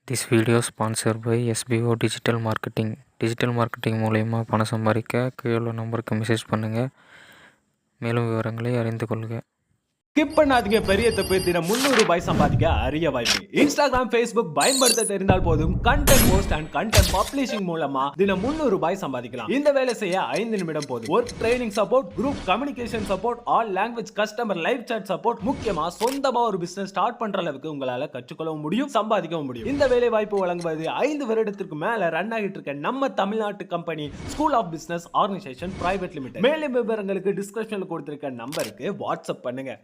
This video sponsor by SPO digital marketing. Digital marketing மூலயமா பணம் சம்பாதிக்க கீழே உள்ள நம்பருக்கு மெசேஜ் பண்ணுங்கள். மேலும் விவரங்களை அறிந்து கொள்க. ஸ்கிப் பண்ணாதீங்க. பெரிய தப்பு. தினம் ₹300 சம்பாதிக்க அரிய வாய்ப்பு. இன்ஸ்டாகிராம், ஃபேஸ்புக் பயன்படுத்த தெரிந்தால் போதும். Content post and content publishing மூலமா தினம் ₹300 சம்பாதிக்கலாம். இந்த வேலை செய்ய 5 நிமிடம் போதும். Work training support, group communication support, all language customer live chat support, முக்கியமா சொந்தமா ஒரு பிசினஸ் ஸ்டார்ட் பண்ற அளவுக்கு உங்களால கற்றுக்கொள்ளவும் முடியும், சம்பாதிக்கவும் முடியும். இந்த வேலை வாய்ப்பு வழங்குவது 5 வருடத்திற்கு மேல ரன் ஆகிட்டு இருக்க நம்ம தமிழ்நாட்டு company school of business organisation private limited. மேலும் விவரங்களுக்கு டிஸ்கிரிப்ஷன்ல கொடுத்திருக்க நம்பருக்கு வாட்ஸ்அப் பண்ணுங்க.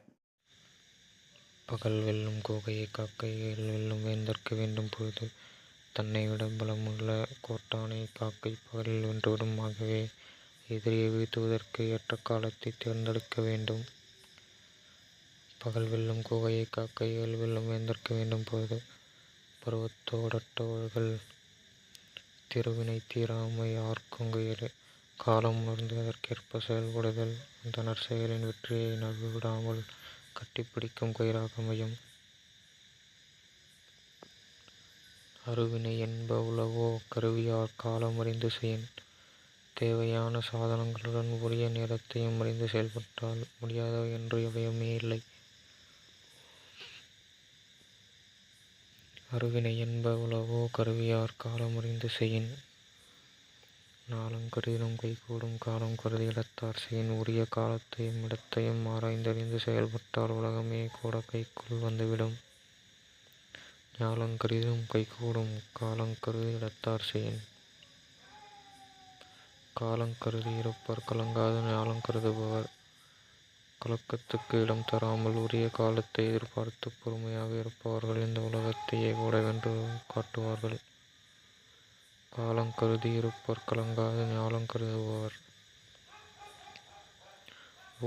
பகல் வெல்லும் கோகையை காக்கைகள் வெல்லும் வேந்தற்கு வேண்டும் பொழுது தன்னை விட பலமுள்ள கோட்டானை காக்கை பகலில் வென்றுவிடும். ஆகவே எதிரியை வீழ்த்துவதற்கு ஏற்ற காலத்தை தேர்ந்தெடுக்க வேண்டும். பகல் வெல்லும் கோகையை காக்கைகள் வெல்லும் வேந்தற்கு வேண்டும் பொழுது பருவத்தோடற்றவர்கள் திருவினை தீராமை ஆர்க்குங்கு காலம் உணர்ந்து அதற்கேற்ப செயல்படுதல் அந்த நற்செயலின் வெற்றியை நழுவிடாமல் கட்டிப்பிடிக்கும் கயிறாக அமையும். அருவினை என்ப உளவோ கருவியார் காலம் அறிந்து செய்யின். தேவையான சாதனங்களுடன் உரிய நேரத்தையும் அறிந்து செயல்பட்டால் முடியாதவை என்று எவையுமே இல்லை. அருவினை என்ப உளவோ கருவியார் காலம் அறிந்து செய்யின். நாளும் கருதினும் கைகூடும் காலம் கருதி இடத்தார் செய்யின். உரிய காலத்தையும் இடத்தையும் ஆராய்ந்தறிந்து செயல்பட்டால் உலகமே கூட கைக்குள் வந்துவிடும். ஞாலம் கருதினும் கைகூடும் காலம் கருதி இடத்தார் செய்யின். காலம் கருதி இருப்பர் கலங்காது ஞாலம் கருதுபவர். கலக்கத்துக்கு இடம் தராமல் உரிய காலத்தை எதிர்பார்த்து பொறுமையாக இருப்பவர்கள் இந்த உலகத்தையே கூட வென்று காட்டுவார்கள். காலம் கருதி இருப்பர் கலங்காது ஞாலம் கருதுபவர்.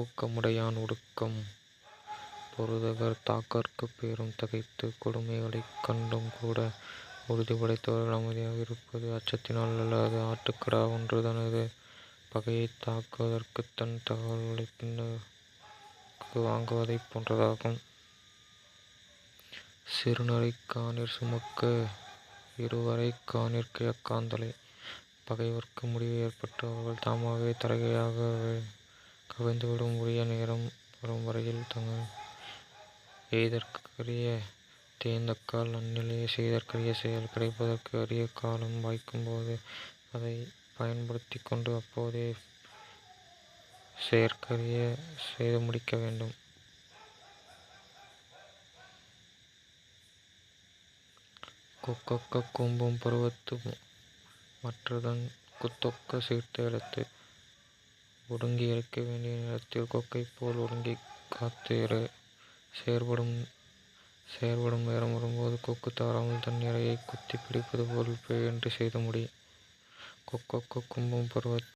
ஊக்கமுடையான் ஒடுக்கம் பொருதகர் தாக்கற்கு பேரும் தகைத்து கொடுமைகளைக் கண்டும் கூட உறுதி படைத்தவர்கள் அமைதியாக இருப்பது அச்சத்தினால் அல்லது ஆட்டுக்கடா ஒன்று தனது பகையை தாக்குவதற்கு தன் தகவல்களை பின்னுக்கு வாங்குவதைப் போன்றதாகும். சிறுநரை காணிற் சுமக்க இருவரை காணிற் கிழக்காந்தலை. பகைவர்க்கு முடிவு ஏற்பட்டு அவர்கள் தாமாகவே தரகையாக கவிழ்ந்துவிடும். உரிய நேரம் வரும் வரையில் எய்தற்கரிய தேர்ந்தக்கால் அந்நிலையை செய்தற்கரிய செயல் கிடைப்பதற்கு அரிய காலம் வாய்க்கும்போது அதை பயன்படுத்தி கொண்டு அப்போதே செயற்கரிய செய்து முடிக்க வேண்டும். கொக்கொக்க கூம்பும் பருவத்து மற்றதன் குத்தொக்க சீர்த்த இடத்து. ஒடுங்கி இருக்க வேண்டிய நேரத்தில் கொக்கை போல் ஒடுங்கி காத்து இரு. செயற்படும் நேரம் வரும்போது கொக்கு தாராமல் தன் இரையை குத்தி பிடிப்பது போல் பேயென்று செய்து முடி. கொக்கொக்க கூம்பும் பருவத்து